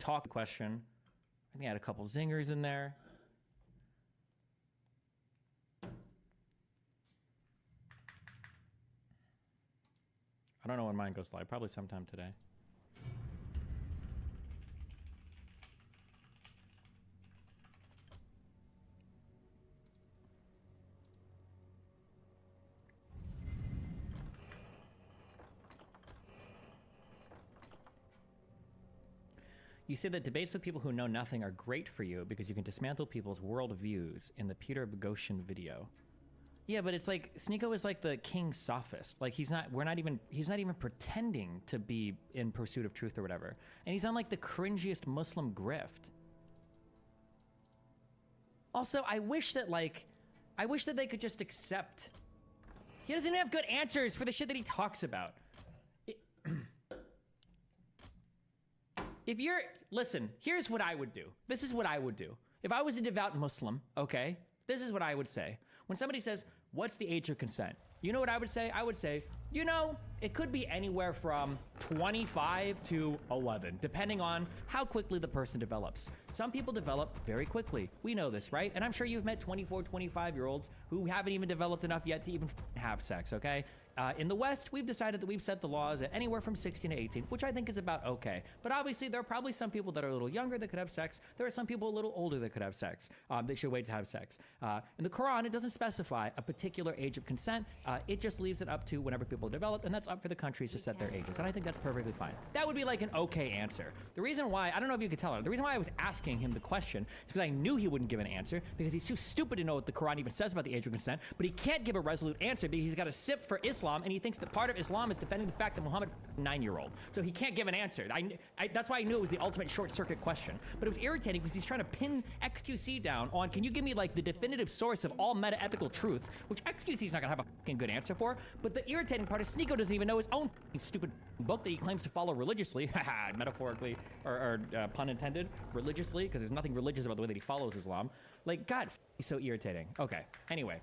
talk question. I think I had a couple zingers in there. I don't know when mine goes live. Probably sometime today. You say that debates with people who know nothing are great for you because you can dismantle people's worldviews in the Peter Boghossian video. Yeah, but it's like Sneeko is like the king sophist. Like he's not even pretending to be in pursuit of truth or whatever. And he's on like the cringiest Muslim grift. Also, I wish that they could just accept. He doesn't even have good answers for the shit that he talks about. Listen, here's what I would do. This is what I would do. If I was a devout Muslim, okay, this is what I would say. When somebody says, what's the age of consent? You know what I would say? I would say, you know, it could be anywhere from 25 to 11, depending on how quickly the person develops. Some people develop very quickly. We know this, right? And I'm sure you've met 24, 25-year-olds who haven't even developed enough yet to even have sex, okay? In the West, we've decided that we've set the laws at anywhere from 16 to 18, which I think is about okay. But obviously, there are probably some people that are a little younger that could have sex. There are some people a little older that could have sex. They should wait to have sex. In the Quran, it doesn't specify a particular age of consent. It just leaves it up to whenever people develop, and that's up for the countries to set their ages. And I think that's perfectly fine. That would be like an okay answer. The reason why, I don't know if you could tell, the reason why I was asking him the question is because I knew he wouldn't give an answer because he's too stupid to know what the Quran even says about the age of consent, but he can't give a resolute answer because he's got a sip for Islam and he thinks that part of Islam is defending the fact that Muhammad is a 9-year-old. So he can't give an answer. That's why I knew it was the ultimate short circuit question. But it was irritating because he's trying to pin XQC down on, can you give me like the definitive source of all meta-ethical truth, which XQC is not gonna have a fucking good answer for. But the irritating part is Sneeko doesn't even know his own stupid book that he claims to follow religiously, metaphorically, or pun intended, religiously, because there's nothing religious about the way that he follows Islam. Like, God, he's so irritating. Okay, anyway.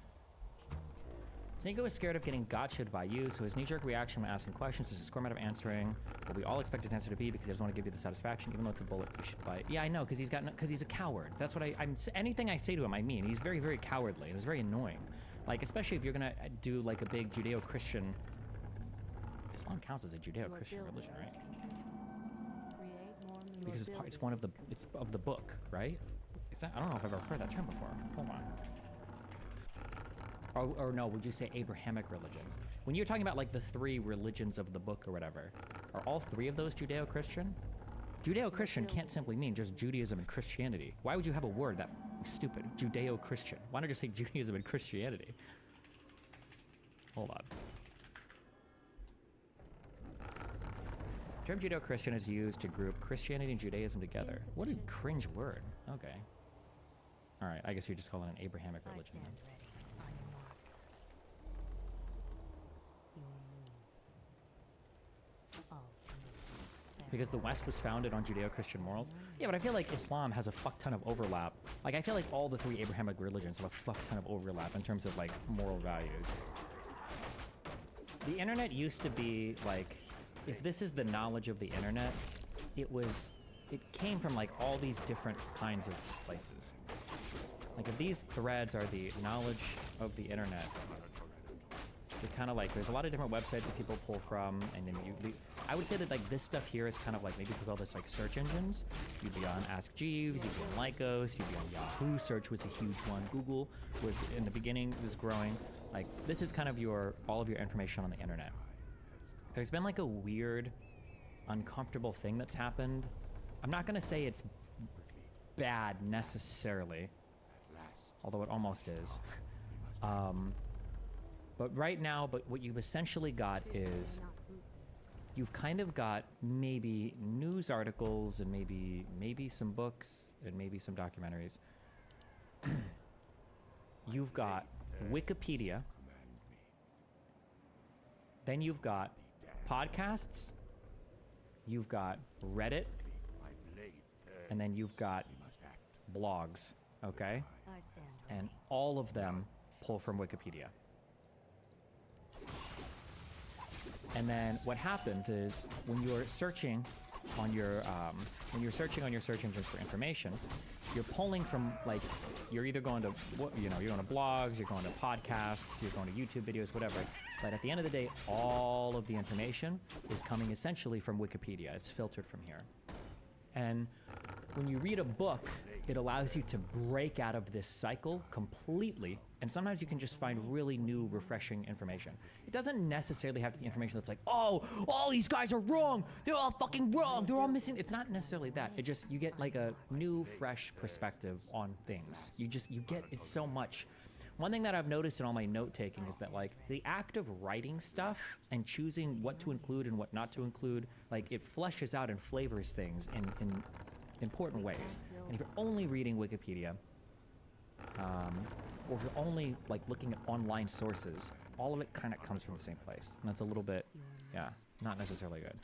Sneeko is scared of getting gotcha'd by you, so his knee-jerk reaction when asking questions is a square amount of answering what we all expect his answer to be because he doesn't want to give you the satisfaction, even though it's a bullet you should bite. Yeah, I know, because he's a coward. That's what anything I say to him, I mean. He's very, very cowardly, and it's very annoying. Like, especially if you're gonna do like a big Judeo-Christian. Islam counts as a Judeo-Christian religion, right? Because it's one of the, it's of the book, right? I don't know if I've ever heard that term before. Hold on. Or no, would you say Abrahamic religions? When you're talking about like the 3 religions of the book or whatever, are all 3 of those Judeo-Christian? Judeo-Christian can't simply mean just Judaism and Christianity. Why would you have a word that stupid? Judeo-Christian. Why not just say Judaism and Christianity? Hold on. The term Judeo-Christian is used to group Christianity and Judaism together. What a cringe word. Okay. All right, I guess you just call it an Abrahamic religion. Because the West was founded on Judeo-Christian morals? Yeah, but I feel like Islam has a fuck ton of overlap. Like, I feel like all the 3 Abrahamic religions have a fuck ton of overlap in terms of, like, moral values. The internet used to be, like, if this is the knowledge of the internet, it came from, like, all these different kinds of places. Like, if these threads are the knowledge of the internet, it kind of like, there's a lot of different websites that people pull from, and then I would say that like this stuff here is kind of like, maybe you could call this like search engines. You'd be on Ask Jeeves, you'd be on Lycos, you'd be on Yahoo. Search was a huge one. Google was, in the beginning, was growing. Like, this is kind of all of your information on the internet. There's been like a weird, uncomfortable thing that's happened. I'm not gonna say it's bad necessarily, although it almost is. But right now, what you've essentially got is, you've kind of got maybe news articles and maybe some books and maybe some documentaries. You've got Wikipedia. Then you've got podcasts. You've got Reddit. And then you've got blogs, okay? And all of them pull from Wikipedia. And then what happens is when you're searching on your when you're searching on your search engines for information, you're pulling from, like, you're either going to, you know, you're going to blogs, you're going to podcasts, you're going to YouTube videos, whatever. But at the end of the day, all of the information is coming essentially from Wikipedia. It's filtered from here. And when you read a book, it allows you to break out of this cycle completely, and sometimes you can just find really new, refreshing information. It doesn't necessarily have to be information that's like, oh, all these guys are wrong, they're all fucking wrong, they're all missing. It's not necessarily that. It just, you get like a new, fresh perspective on things. You get, it's so much. One thing that I've noticed in all my note-taking is that, like, the act of writing stuff and choosing what to include and what not to include, like, it fleshes out and flavors things in important ways. And if you're only reading Wikipedia, or if you're only, like, looking at online sources, all of it kind of comes from the same place. And that's a little bit, yeah, not necessarily good.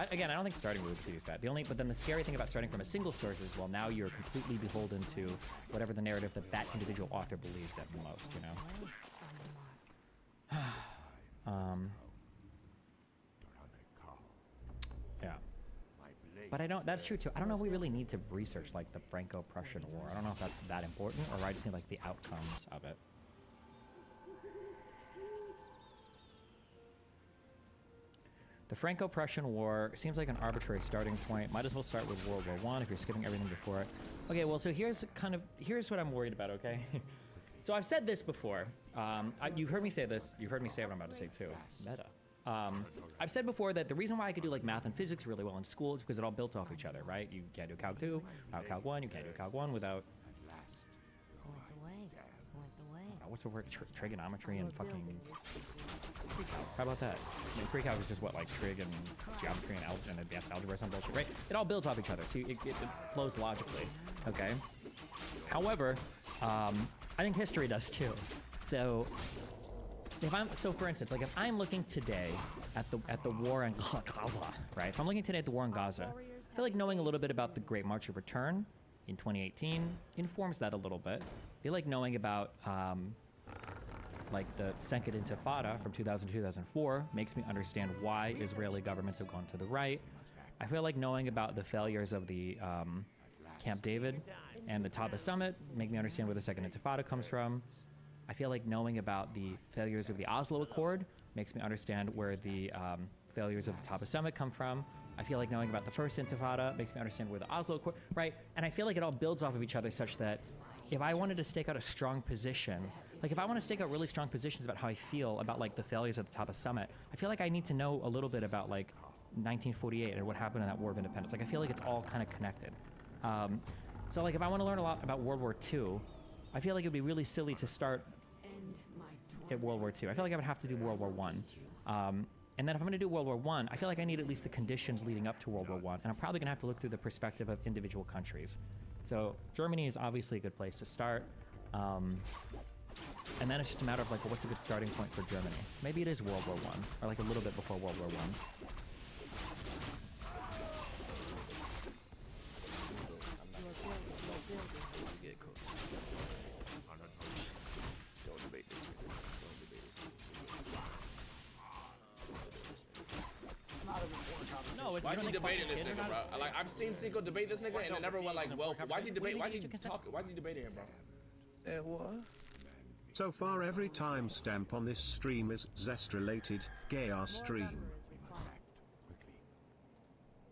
Again, I don't think starting with Wikipedia is bad. But then the scary thing about starting from a single source is, well, now you're completely beholden to whatever the narrative that individual author believes at the most, you know? Yeah. But I don't, that's true too. I don't know if we really need to research, like, the Franco-Prussian War. I don't know if that's that important, or I just need, like, the outcomes of it. The Franco-Prussian War seems like an arbitrary starting point. Might as well start with World War I if you're skipping everything before it. Okay, well, so here's what I'm worried about, okay? So I've said this before. You've heard me say this. You've heard me say what I'm about to say too. Meta. I've said before that the reason why I could do, like, math and physics really well in school is because it all built off each other, right? You can't do Calc 2 without Calc 1. You can't do Calc 1 without... What's the word? Trigonometry and fucking... How about that? I mean, pre-calc is just what, like, trig and geometry and advanced algebra or some bullshit, right? It all builds off each other, so it flows logically, okay? However, I think history does too. So, for instance, like, if I'm looking today at the war in Gaza, right? If I'm looking today at the war in Gaza, I feel like knowing a little bit about the Great March of Return in 2018 informs that a little bit. I feel like knowing about like the Second Intifada from 2000 to 2004 makes me understand why Israeli governments have gone to the right. I feel like knowing about the failures of the Camp David and the Taba Summit make me understand where the Second Intifada comes from. I feel like knowing about the failures of the Oslo Accord makes me understand where the failures of the Taba Summit come from. I feel like knowing about the First Intifada makes me understand where the Oslo Accord, right? And I feel like it all builds off of each other such that if I wanted to stake out a strong position, like if I want to stake out really strong positions about how I feel about, like, the failures of the Taba Summit, I feel like I need to know a little bit about, like, 1948 and what happened in that War of Independence. Like, I feel like it's all kind of connected. So, like, if I want to learn a lot about World War II, I feel like it would be really silly to start at World War II. I feel like I would have to do World War I. And then if I'm going to do World War I, I feel like I need at least the conditions leading up to World War I. And I'm probably going to have to look through the perspective of individual countries. So Germany is obviously a good place to start. And then it's just a matter of, like, well, what's a good starting point for Germany? Maybe it is World War I, or like a little bit before World War I. No, why is he debating this nigga, bro? Like, I've seen Cinco debate this nigga, and it never went, like, well. Why is he debating? Why is he talking? Why is he debating him, bro? What? So far, every timestamp on this stream is zest-related, gay-ass stream.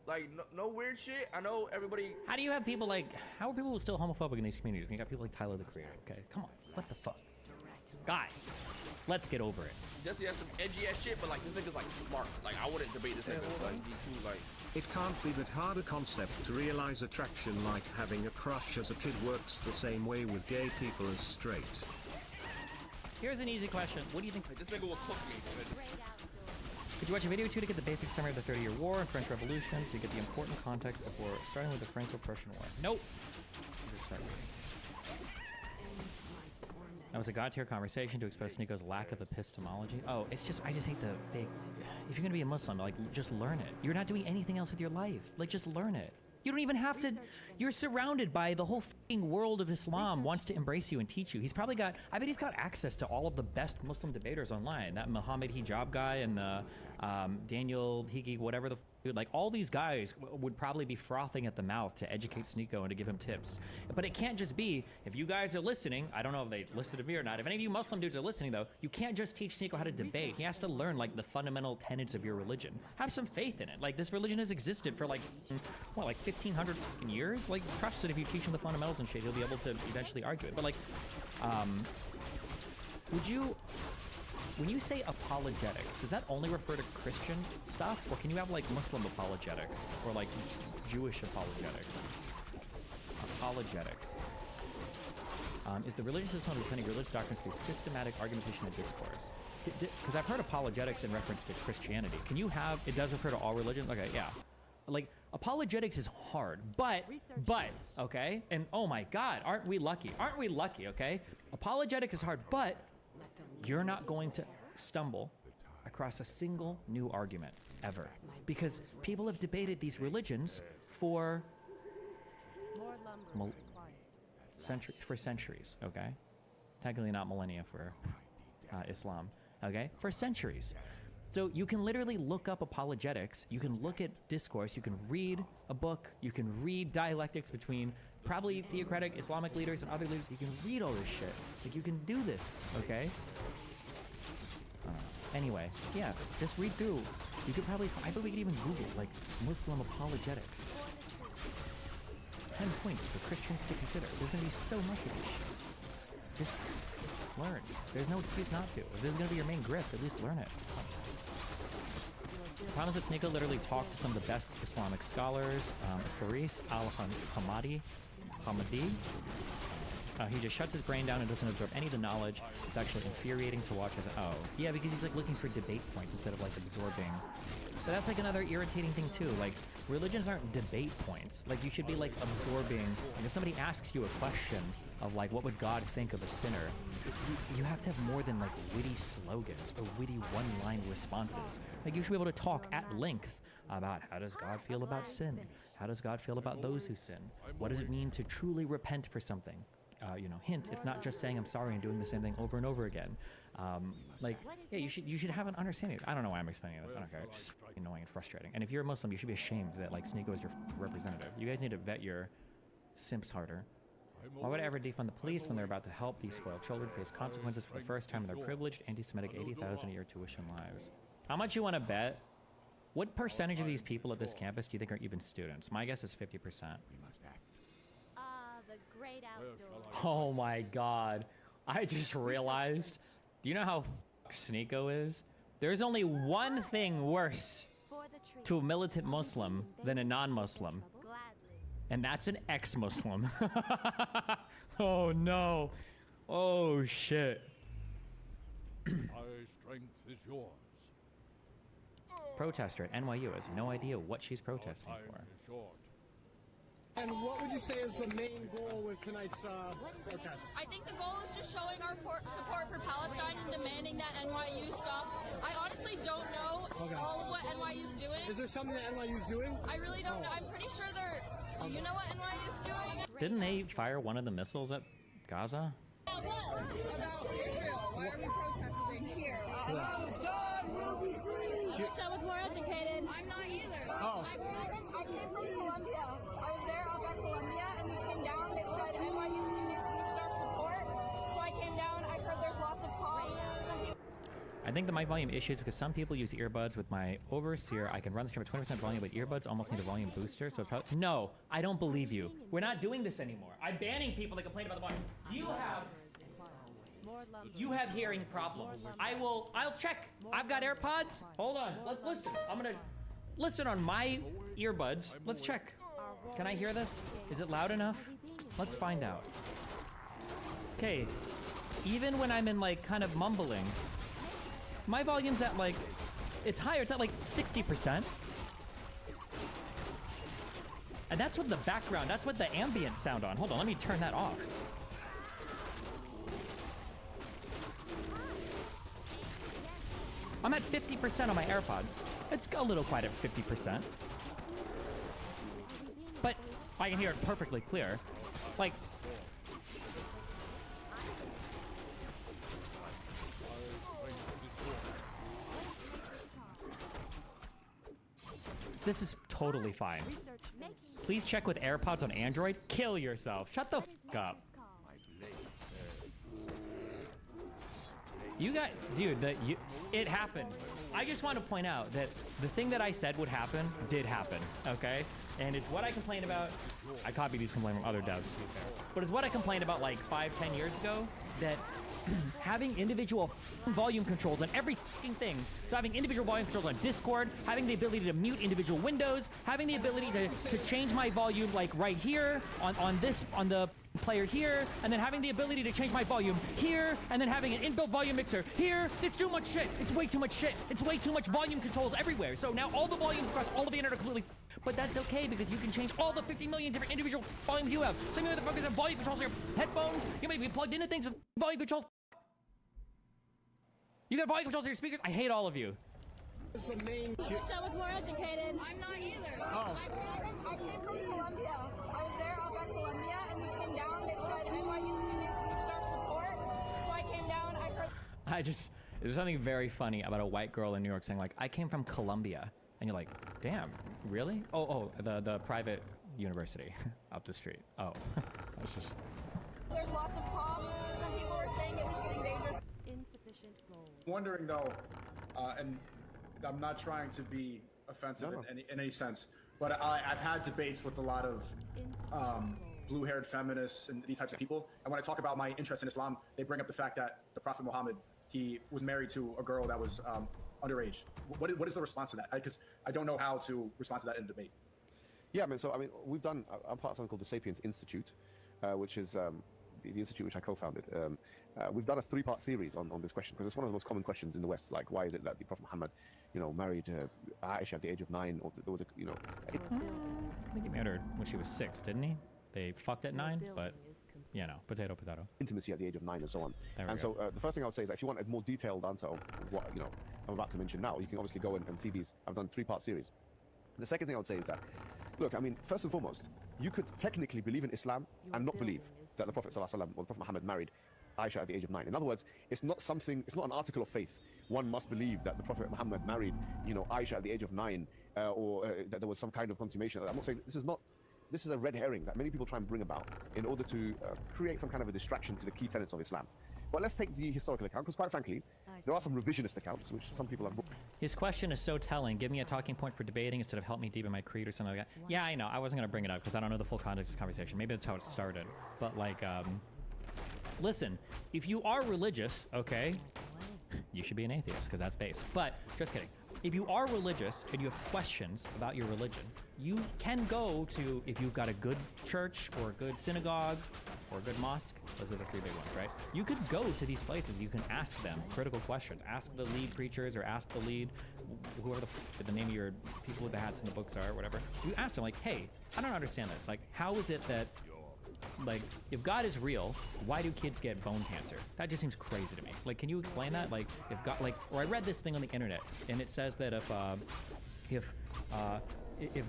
Like, no weird shit. I know everybody. How do you have people like? How are people still homophobic in these communities? When you got people like Tyler the Creator. Okay, come on, what the fuck, guys? Let's get over it. Jesse has some edgy ass shit, but, like, this nigga's, like, smart. Like, I wouldn't debate this nigga. Like, he too, like. It can't be that hard a concept to realize attraction like having a crush as a kid works the same way with gay people as straight. Here's an easy question. What do you think? Like, this nigga will cook me. Did you watch a video or two to get the basic summary of the 30-year war and French Revolution so you get the important context before starting with the Franco-Prussian War? Nope. That was a god-tier conversation to expose Sneako's lack of epistemology. Oh, it's just, I just hate the fake. If you're gonna be a Muslim, like, just learn it. You're not doing anything else with your life. Like, just learn it. You don't even have to. You're surrounded by the whole fucking world of Islam wants to embrace you and teach you. He's probably got, I bet he's got access to all of the best Muslim debaters online. That Muhammad Hijab guy and the Daniel Higi, whatever the dude, like all these guys would probably be frothing at the mouth to educate Sneeko and to give him tips. But it can't just be, if you guys are listening, I don't know if they listen to me or not. If any of you Muslim dudes are listening though, you can't just teach Sneeko how to debate. He has to learn like the fundamental tenets of your religion. Have some faith in it. Like this religion has existed for like, what, like 1,500 years? Like trust that if you teach him the fundamentals and shit, he'll be able to eventually argue it. But like, would you, when you say apologetics, does that only refer to Christian stuff? Or can you have like Muslim apologetics or like Jewish apologetics? Apologetics is the religious system of defending religious doctrines through systematic argumentation and discourse. Because I've heard apologetics in reference to Christianity. Can you have, it does refer to all religions? Okay, yeah. Like, apologetics is hard, but, okay? And oh my God, aren't we lucky? Aren't we lucky, okay? Apologetics is hard, but you're not going to stumble across a single new argument ever. Because people have debated these religions for centuries, okay? Technically not millennia for Islam, okay? For centuries. So you can literally look up apologetics, you can look at discourse, you can read a book, you can read dialectics between probably theocratic Islamic leaders and other leaders, you can read all this shit. Like you can do this, okay? Anyway, yeah, just read through. You could probably, I bet we could even Google like Muslim apologetics. 10 points for Christians to consider. There's gonna be so much of this shit. Just learn. There's no excuse not to. If this is gonna be your main grip, at least learn it. The problem is that Sneeko literally talked to some of the best Islamic scholars. Faris al-Hamadi. He just shuts his brain down and doesn't absorb any of the knowledge. It's actually infuriating to watch as, oh. Yeah, because he's like looking for debate points instead of like absorbing. But that's like another irritating thing too. Like, religions aren't debate points. Like, you should be like absorbing. Like, if somebody asks you a question of like, what would God think of a sinner? You have to have more than like witty slogans or witty one-line responses. Like, you should be able to talk at length about how does God feel about sin? How does God feel about those who sin? What does it mean to truly repent for something? You know, hint, it's not just saying I'm sorry and doing the same thing over and over again. Like, yeah, you should have an understanding. I don't know why I'm explaining this. I don't care. It's just annoying and frustrating. And if you're a Muslim, you should be ashamed that like Sneeko is your representative. You guys need to vet your simps harder. Why would I ever defund the police when they're about to help these spoiled children face consequences for the first time in their privileged, anti-Semitic 80,000 a year tuition lives? How much you want to bet? What percentage of these people at this campus do you think are even students? My guess is 50%. The great outdoors. Oh my God. I just realized, do you know how Sneeko is? There's only one thing worse to a militant Muslim than a non-Muslim. And that's an ex-Muslim. Oh no. Oh shit. My strength is yours. Protester at NYU has no idea what she's protesting for. And what would you say is the main goal with tonight's protest? I think the goal is just showing our support for Palestine and demanding that NYU stops. I honestly don't know all of what NYU's doing. Is there something that NYU's doing? I really don't know. I'm pretty sure they're... Do you know what NYU's doing? Didn't they fire one of the missiles at Gaza? About Israel. Why are we protesting here? Palestine will be free! I wish I was more educated. I'm not either. Oh. I came from Columbia. I was there up at Columbia and we came down. They said NYU students needed our support. So I came down. I heard there's lots of calls. I think the mic volume issue is because some people use earbuds. With my overseer, I can run the stream at 20% volume, but earbuds almost need a volume booster, so it's probably... No, I don't believe you. We're not doing this anymore. I'm banning people that complain about the volume. You have hearing problems. I'll check. I've got AirPods. Hold on, let's listen. I'm gonna listen on my earbuds. Let's check. Can I hear this? Is it loud enough? Let's find out. Okay, even when I'm in like kind of mumbling, my volume's at like, it's higher, it's at like 60%. And that's with the background, that's with the ambient sound on. Hold on, let me turn that off. I'm at 50% on my AirPods. It's a little quiet at 50%. But I can hear it perfectly clear. Like, this is totally fine. Please check with AirPods on Android. Kill yourself. Shut the f up. You got, dude, it happened. I just want to point out that the thing that I said would happen did happen, okay? And it's what I complained about. I copied these complaints from other devs, to be fair. But it's what I complained about like 5-10 years ago, that having individual volume controls on every fucking thing. So having individual volume controls on Discord, having the ability to mute individual windows, having the ability to change my volume like right here on the player here, and then having the ability to change my volume here, and then having an inbuilt volume mixer here. It's too much shit. It's way too much shit. It's way too much volume controls everywhere. So now all the volumes across all of the internet are completely. But that's okay because you can change all the 50 million different individual volumes you have. Some of the motherfuckers have volume controls on your headphones. You may be plugged into things with volume controls. You got volume controls on your speakers. I hate all of you. I wish I was more educated. I'm not either. Oh. I came from Colombia. I was there up at Colombia, and we came down. They said NYU students needed our support, so I came down. I heard. There's something very funny about a white girl in New York saying like, I came from Columbia. And you're like, damn, really? Oh, the private university up the street. Oh, that's just. There's lots of cops. Some people were saying it was getting dangerous. Insufficient gold. Wondering though, and I'm not trying to be offensive in any sense, but I've had debates with a lot of blue-haired feminists and these types of people. And when I talk about my interest in Islam, they bring up the fact that the Prophet Muhammad, he was married to a girl that was underage. What is the response to that? Because I don't know how to respond to that in debate. Yeah, we've done. I'm part of something called the Sapiens Institute, which is the institute which I co-founded. We've done a 3-part series on this question because it's one of the most common questions in the West. Like, why is it that the Prophet Muhammad, married Aisha at the age of 9, or there was a, I think he married her when she was 6, didn't he? They fucked at 9, but potato. Intimacy at the age of 9 and so on. So the first thing I would say is that if you want a more detailed answer of what I'm about to mention now, you can obviously go and see these. I've done 3-part series. The second thing I would say is that, look, first and foremost, you could technically believe in Islam and not believe that the Prophet ﷺ or the Prophet Muhammad married Aisha at the age of 9. In other words, it's not an article of faith. One must believe that the Prophet Muhammad married, Aisha at the age of 9, or that there was some kind of consummation. I'm not saying this is a red herring that many people try and bring about in order to create some kind of a distraction to the key tenets of Islam. But let's take the historical account, because quite frankly, there are some revisionist accounts, which some people have. His question is so telling. Give me a talking point for debating instead of help me deepen my creed or something like that. Yeah, I know. I wasn't going to bring it up because I don't know the full context of this conversation. Maybe that's how it started. But like, listen, if you are religious, okay, you should be an atheist because that's based. But just kidding. If you are religious and you have questions about your religion, you can go to, if you've got a good church or a good synagogue or a good mosque, those are the 3 big ones, right? You could go to these places. You can ask them critical questions. Ask the lead preachers or ask the lead, whoever the name of your people with the hats in the books are or whatever. You ask them like, hey, I don't understand this. Like, how is it that, like, if God is real, why do kids get bone cancer? That just seems crazy to me. Like, can you explain that? Like, if God, like, or I read this thing on the internet, and it says that if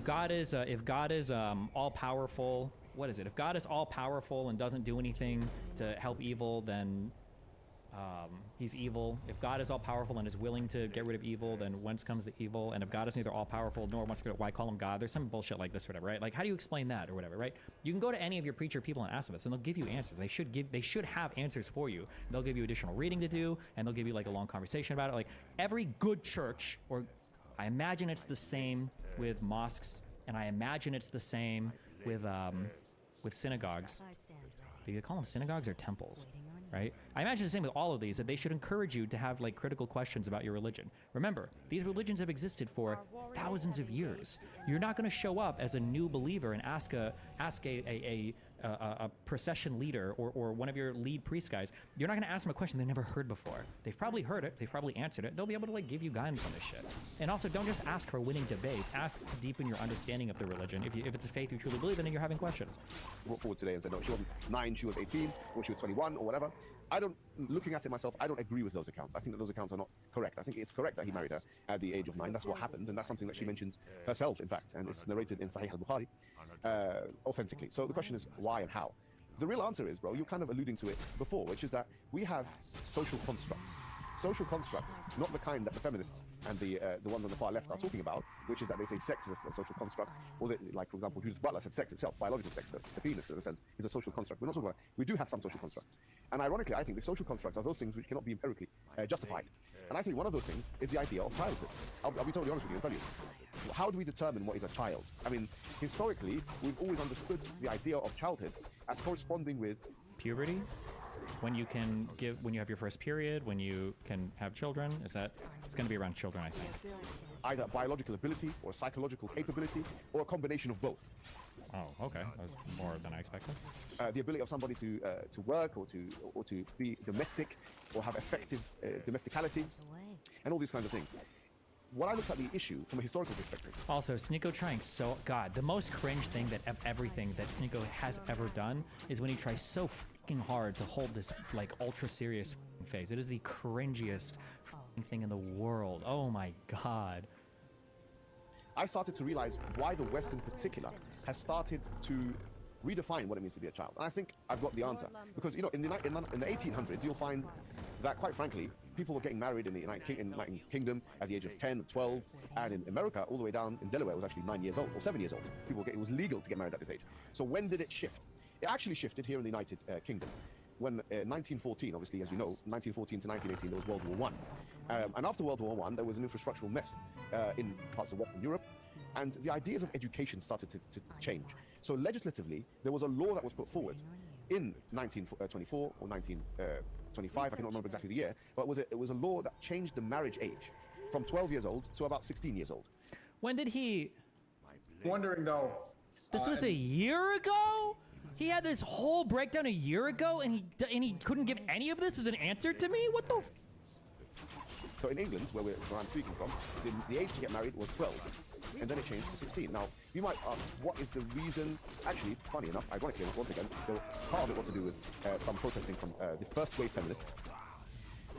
God is all powerful, what is it? If God is all powerful and doesn't do anything to help evil, then he's evil. If God is all powerful and is willing to get rid of evil, then whence comes the evil? And if God is neither all powerful nor wants to, why call him God? There's some bullshit like this or whatever, right? Like, how do you explain that or whatever, right? You can go to any of your preacher people and ask them this, and they'll give you answers. They should have answers for you. They'll give you additional reading to do, and they'll give you like a long conversation about it. Like, every good church, or I imagine it's the same with mosques, and I imagine it's the same with synagogues. Do you call them synagogues or temples? Right? I imagine the same with all of these, that they should encourage you to have like critical questions about your religion. Remember, these religions have existed for thousands of years. You're not going to show up as a new believer and ask a procession leader or one of your lead priest guys. You're not going to ask them a question they never heard before. They've probably heard it. They've probably answered it. They'll be able to like give you guidance on this shit. And also, don't just ask for winning debates. Ask to deepen your understanding of the religion. If it's a faith you truly believe in and you're having questions. Brought forward today and said, no, she wasn't 9, she was 18, or she was 21, or whatever. I don't, looking at it myself, I don't agree with those accounts. I think that those accounts are not correct. I think it's correct that he married her at the age of 9. That's what happened, and that's something that she mentions herself, in fact, and it's narrated in Sahih al-Bukhari authentically. So the question is why and how? The real answer is, bro, you're kind of alluding to it before, which is that we have social constructs. Social constructs, not the kind that the feminists and the ones on the far left are talking about, which is that they say sex is a social construct, or that, like, for example, Judith Butler said sex itself, biological sex, the penis in a sense, is a social construct. We're not talking about, we do have some social constructs. And ironically, I think the social constructs are those things which cannot be empirically justified. And I think one of those things is the idea of childhood. I'll be totally honest with you and tell you. How do we determine what is a child? I mean, historically, we've always understood the idea of childhood as corresponding with puberty. When you have your first period, when you can have children, it's going to be around children, I think. Either biological ability or psychological capability, or a combination of both. Oh, okay, that was more than I expected. The ability of somebody to work or to be domestic, or have effective domesticality, and all these kinds of things. When I looked at the issue from a historical perspective. Also, Sneeko trying God, the most cringe thing of everything that Sneeko has ever done is when he tries so fucking hard to hold this, like, ultra serious face. It is the cringiest thing in the world. Oh my God. I started to realize why the West in particular has started to redefine what it means to be a child. And I think I've got the answer. Because, you know, in the 1800s, you'll find that, quite frankly, people were getting married in the United Kingdom at the age of 10, 12, and in America, all the way down in Delaware, it was actually 9 years old, or 7 years old. It was legal to get married at this age. So when did it shift? It actually shifted here in the United Kingdom. When 1914, obviously, as you know, 1914 to 1918, there was World War I. And after World War I, there was an infrastructural mess in parts of Western Europe, and the ideas of education started to change. So legislatively, there was a law that was put forward in 1924 or 1925, I cannot remember exactly the year, but it was a law that changed the marriage age from 12 years old to about 16 years old. When did he... Wondering, though... This was a year ago? He had this whole breakdown a year ago, and he couldn't give any of this as an answer to me? What the... So in England, where I'm speaking from, the age to get married was 12. And then it changed to 16. Now, you might ask, what is the reason? Actually, funny enough, ironically, once again, part of it was to do with some protesting from the first wave feminists.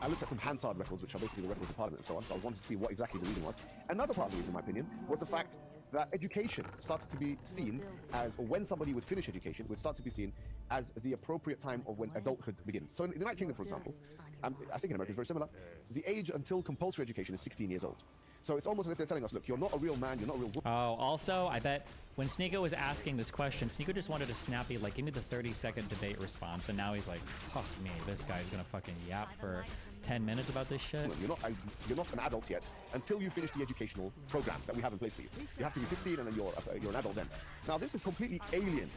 I looked at some Hansard records, which are basically the records of Parliament and so on, so I wanted to see what exactly the reason was. Another part of the reason, in my opinion, was the fact that education started to be seen as, or when somebody would finish education, would start to be seen as the appropriate time of when adulthood begins. So in the United Kingdom, for example, I think in America it's very similar, the age until compulsory education is 16 years old. So it's almost as if they're telling us, look, you're not a real man, you're not a real woman. Oh, also, I bet when Sneeko was asking this question, Sneeko just wanted a snappy, like, give me the 30-second debate response, and now he's like, fuck me, this guy's gonna fucking yap for 10 minutes about this shit. You're not an adult yet until you finish the educational program that we have in place for you. You have to be 16 and then you're an adult then. Now, this is completely alien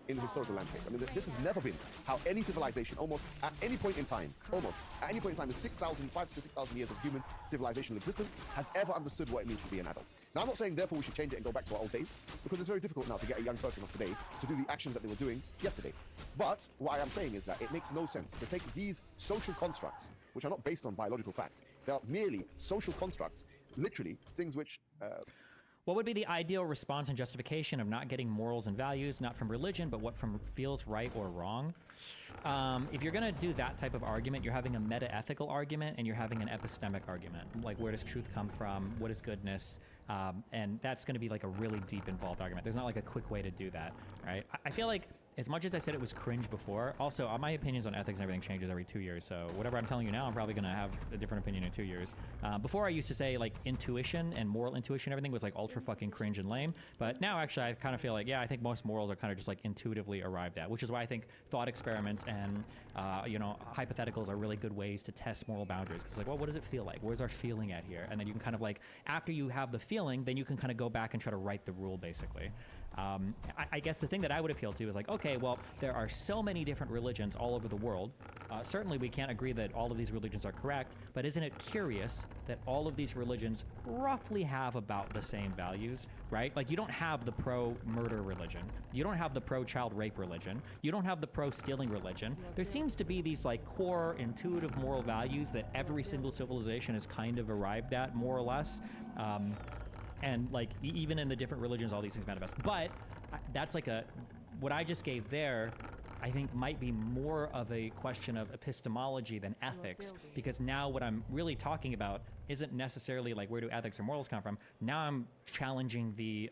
in the historical landscape. I mean, this has never been how any civilization, almost at any point in time, in 5,000 to 6,000 years of human civilizational existence, has ever understood what it means to be an adult. Now, I'm not saying, therefore, we should change it and go back to our old days, because it's very difficult now to get a young person of today to do the actions that they were doing yesterday. But what I am saying is that it makes no sense to take these social constructs, which are not based on biological fact, they are merely social constructs, literally things which... What would be the ideal response and justification of not getting morals and values, not from religion, but what from feels right or wrong? If you're gonna do that type of argument, you're having a meta-ethical argument and you're having an epistemic argument. Like, where does truth come from? What is goodness? And that's gonna be like a really deep, involved argument. There's not like a quick way to do that, right? I feel like, as much as I said it was cringe before, also my opinions on ethics and everything changes every 2 years. So whatever I'm telling you now, I'm probably gonna have a different opinion in 2 years. Before I used to say like intuition and moral intuition, everything was like ultra fucking cringe and lame. But now actually I kind of feel like, yeah, I think most morals are kind of just like intuitively arrived at, which is why I think thought experiments and hypotheticals are really good ways to test moral boundaries. It's like, well, what does it feel like? Where's our feeling at here? And then you can kind of like, after you have the feeling, then you can kind of go back and try to write the rule basically. I guess the thing that I would appeal to is like, okay, well, there are so many different religions all over the world. Certainly we can't agree that all of these religions are correct, but isn't it curious that all of these religions roughly have about the same values, right? Like, you don't have the pro-murder religion. You don't have the pro-child rape religion. You don't have the pro-stealing religion. There seems to be these like core intuitive moral values that every single civilization has kind of arrived at, more or less. And like, even in the different religions, all these things manifest. But that's like what I just gave there I think might be more of a question of epistemology than ethics, because now what I'm really talking about isn't necessarily like where do ethics or morals come from. Now I'm challenging the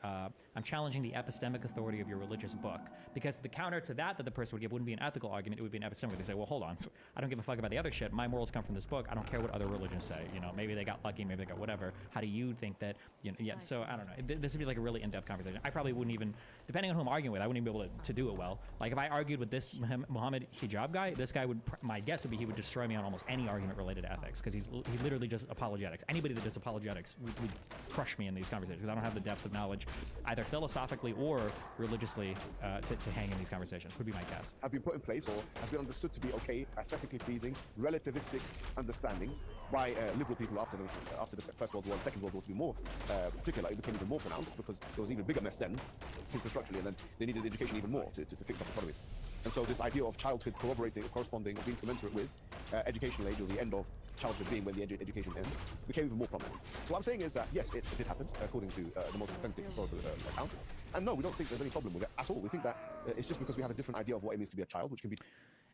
epistemic authority of your religious book, because the counter to that the person would give wouldn't be an ethical argument, it would be an epistemic. They say, well, hold on, I don't give a fuck about the other shit. My morals come from this book. I don't care what other religions say. You know, maybe they got lucky, maybe they got whatever. How do you think that? You know, yeah. So I don't know. This would be like a really in-depth conversation. I probably wouldn't even, depending on who I'm arguing with, I wouldn't even be able to do it well. Like if I argued with this Muhammad hijab guy, this guy would, my guess would be he would destroy me on almost any argument related to ethics, because he literally just apologetics. Anybody that does apologetics would crush me in these conversations, because I don't have the depth of knowledge, either philosophically or religiously, to hang in these conversations. Would be my guess. Have been put in place or have been understood to be okay, aesthetically pleasing, relativistic understandings by liberal people after the First World War and Second World War to be more particular. It became even more pronounced because there was even bigger mess then, infrastructurally, and then they needed education even more to fix up the economy. And so this idea of childhood corroborating, corresponding, or being commensurate with educational age, or the end of childhood being when the education ends, became even more prominent. So what I'm saying is that yes, it did happen according to the most authentic historical account. And no, we don't think there's any problem with it at all. We think that it's just because we have a different idea of what it means to be a child, which can be...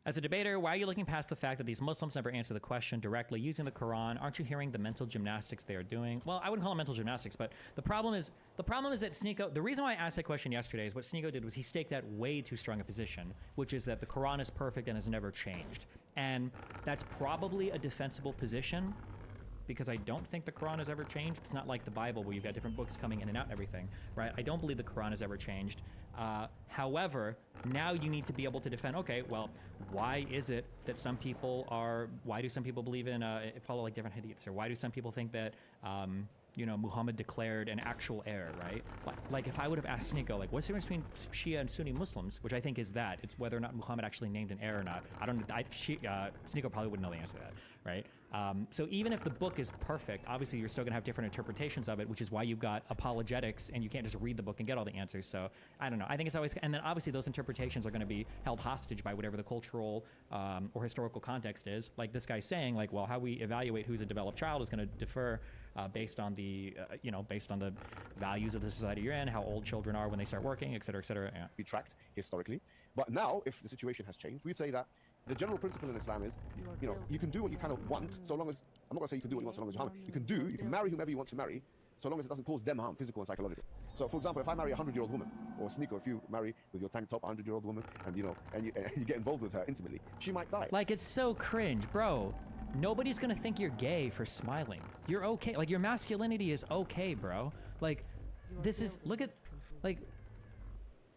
As a debater, why are you looking past the fact that these Muslims never answer the question directly using the Quran? Aren't you hearing the mental gymnastics they are doing? Well, I wouldn't call them mental gymnastics, but the problem is that Sneeko, the reason why I asked that question yesterday is what Sneeko did was he staked out way too strong a position, which is that the Quran is perfect and has never changed. And that's probably a defensible position, because I don't think the Quran has ever changed. It's not like the Bible where you've got different books coming in and out and everything, right? I don't believe the Quran has ever changed. However, now you need to be able to defend, okay, well, why is it that why do some people believe in, follow like different hadiths, or why do some people think that, you know, Muhammad declared an actual error, right? Like if I would have asked Sneeko, like, what's the difference between Shia and Sunni Muslims, which I think is that, it's whether or not Muhammad actually named an error or not. Sneeko probably wouldn't know the answer to that, right? So even if the book is perfect, obviously you're still gonna have different interpretations of it, which is why you've got apologetics, and you can't just read the book and get all the answers. So I don't know. I think it's always, and then obviously those interpretations are gonna be held hostage by whatever the cultural or historical context is. Like this guy's saying, like, well, how we evaluate who's a developed child is gonna differ based on the, based on the values of the society you're in, how old children are when they start working, et cetera, et cetera. Yeah. Be tracked historically. But now, if the situation has changed, we'd say that the general principle in Islam is, you can do what you kind of want, so long as, I'm not going to say you can do what you want so long as you harm. You can marry whomever you want to marry, so long as it doesn't cause them harm, physical and psychological. So, for example, if I marry a 100-year-old woman, or Sneeko, if you marry with your tank top a 100-year-old woman, and you get involved with her intimately, she might die. Like, it's so cringe, bro. Nobody's gonna think you're gay for smiling. You're okay. Like, your masculinity is okay, bro. Like, this is, look at, like,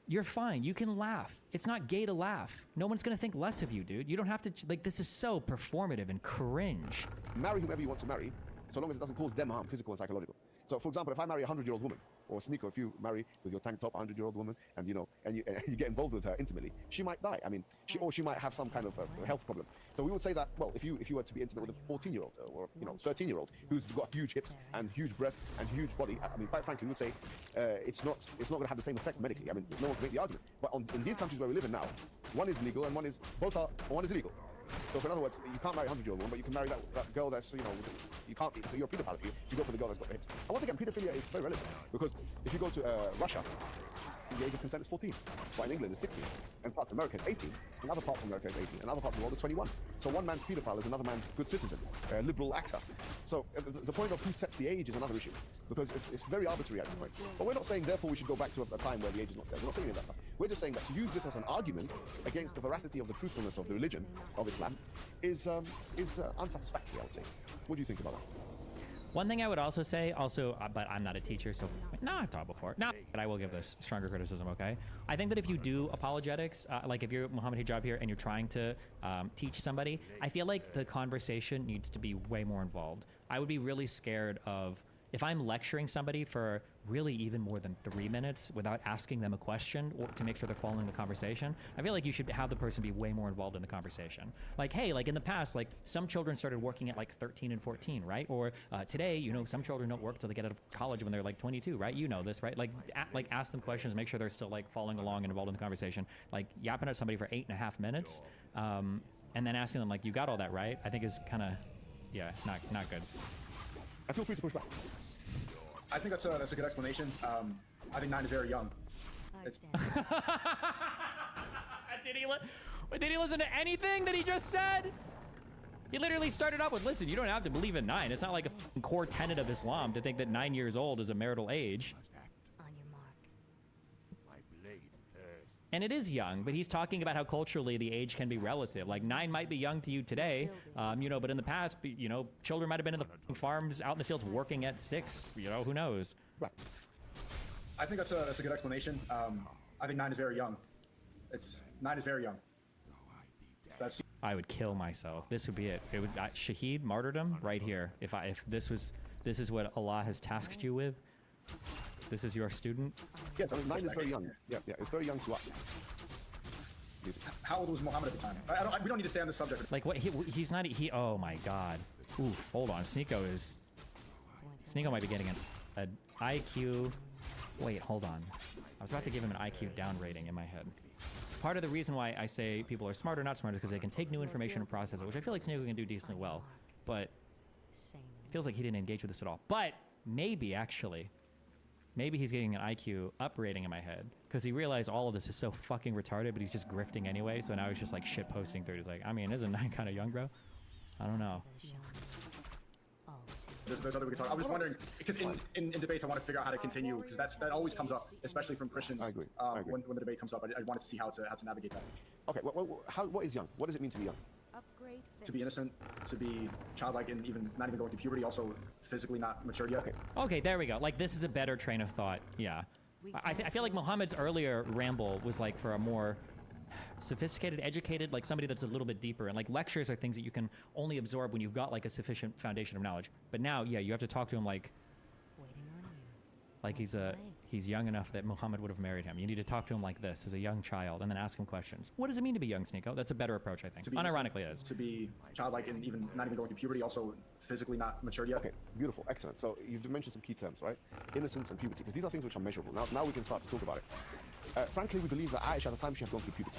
you're fine. You can laugh. It's not gay to laugh. No one's gonna think less of you, dude. You don't have to, like, this is so performative and cringe. Marry whomever you want to marry, so long as it doesn't cause them harm, physical and psychological. So, for example, if I marry a 100-year-old woman, or Sneeko, if you marry with your tank top a 100-year-old woman, and you get involved with her intimately, she might die. I mean, she might have some kind of a health problem. So we would say that, well, if you were to be intimate with a 14-year-old or 13-year-old who's got huge hips and huge breasts and huge body, I mean, quite frankly, we would say it's not going to have the same effect medically. I mean, no one can make the argument. But in these countries where we live in now, one is legal and one is illegal. So, in other words, you can't marry a 100-year-old woman, but you can marry that girl that's, you can't, so you're a pedophile if you go for the girl that's got the hips. And once again, pedophilia is very relevant, because if you go to Russia, the age of consent is 14, but in England it's 16, and parts of America is 18, in other parts of America is 18, and other parts of the world is 21. So one man's pedophile is another man's good citizen, liberal actor. So the point of who sets the age is another issue, because it's very arbitrary at this point. But we're not saying, therefore, we should go back to a time where the age is not set. We're not saying any of that stuff. We're just saying that to use this as an argument against the veracity of the truthfulness of the religion of Islam is unsatisfactory, I would say. What do you think about that? One thing I would also say, but I'm not a teacher, so no, I've taught before. No, but I will give this stronger criticism, okay? I think that if you do apologetics, like if you're Muhammad Hijab here and you're trying to teach somebody, I feel like the conversation needs to be way more involved. I would be really scared of, if I'm lecturing somebody for really even more than 3 minutes without asking them a question or to make sure they're following the conversation, I feel like you should have the person be way more involved in the conversation. Like, hey, like in the past, like some children started working at like 13 and 14, right? Or today, some children don't work till they get out of college when they're like 22, right? You know this, right? Like ask them questions, make sure they're still like following along and involved in the conversation. Like yapping at somebody for 8.5 minutes, and then asking them like, you got all that right? I think is kind of, yeah, not good. I feel free to push back. I think that's a good explanation. I think 9 is very young. It's At Did he listen to anything that he just said? He literally started off with, listen, you don't have to believe in 9. It's not like a core tenet of Islam to think that 9 years old is a marital age. On your mark. And it is young, but he's talking about how culturally the age can be relative. Like 9 might be young to you today, you know, but in the past, you know, children might have been in the farms out in the fields working at 6, you know, who knows? Right. I think that's a good explanation. I think 9 is very young. 9 is very young. That's. I would kill myself. This would be it. It would Shaheed martyrdom right here. If this is what Allah has tasked you with. This is your student. Yes, I mean, 9 is very young. Yeah, it's very young to us. How old was Muhammad at the time? We don't need to stay on this subject. Like what? He's not. Oh my God. Oof. Hold on. Sneeko might be getting an IQ. Wait. Hold on. I was about to give him an IQ down rating in my head. Part of the reason why I say people are smart or not smart is because they can take new information and process it, which I feel like Sneeko can do decently well. But it feels like he didn't engage with this at all. But maybe actually. Maybe he's getting an IQ up rating in my head because he realized all of this is so fucking retarded, but he's just grifting anyway. So now he's just like shit posting through. He's like, I mean, isn't 9 kind of young, bro? I don't know. There's other we can talk. I was just wondering because in debates I want to figure out how to continue because that always comes up, especially from Christians. I agree. When the debate comes up, I wanted to see how to navigate that. Okay. What is young? What does it mean to be young? To be innocent, to be childlike, and not even going through puberty, also physically not matured yet. Okay, there we go. Like, this is a better train of thought. Yeah. I feel like Muhammad's earlier ramble was like for a more sophisticated, educated, like somebody that's a little bit deeper. And like lectures are things that you can only absorb when you've got like a sufficient foundation of knowledge. But now, yeah, you have to talk to him like he's young enough that Muhammad would have married him. You need to talk to him like this as a young child and then ask him questions. What does it mean to be young, Sneeko? That's a better approach, I think. Unironically, it is. To be childlike and not even going through puberty, also physically not matured yet. Okay, beautiful, excellent. So you've mentioned some key terms, right? Innocence and puberty, because these are things which are measurable. Now we can start to talk about it. Frankly, we believe that Aisha at the time she had gone through puberty.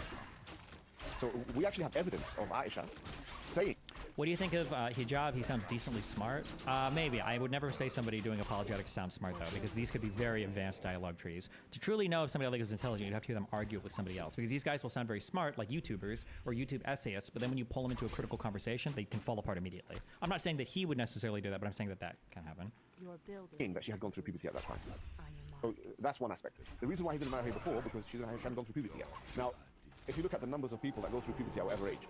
So we actually have evidence of Aisha saying. What do you think of hijab? He sounds decently smart. Maybe. I would never say somebody doing apologetics sounds smart, though, because these could be very advanced dialogue trees. To truly know if somebody like is intelligent, you'd have to hear them argue with somebody else, because these guys will sound very smart, like YouTubers or YouTube essayists, but then when you pull them into a critical conversation, they can fall apart immediately. I'm not saying that he would necessarily do that, but I'm saying that can happen. That she had gone through puberty at that time. So that's one aspect. The reason why he didn't marry her before, because she hadn't gone through puberty yet. Now, if you look at the numbers of people that go through puberty at whatever age,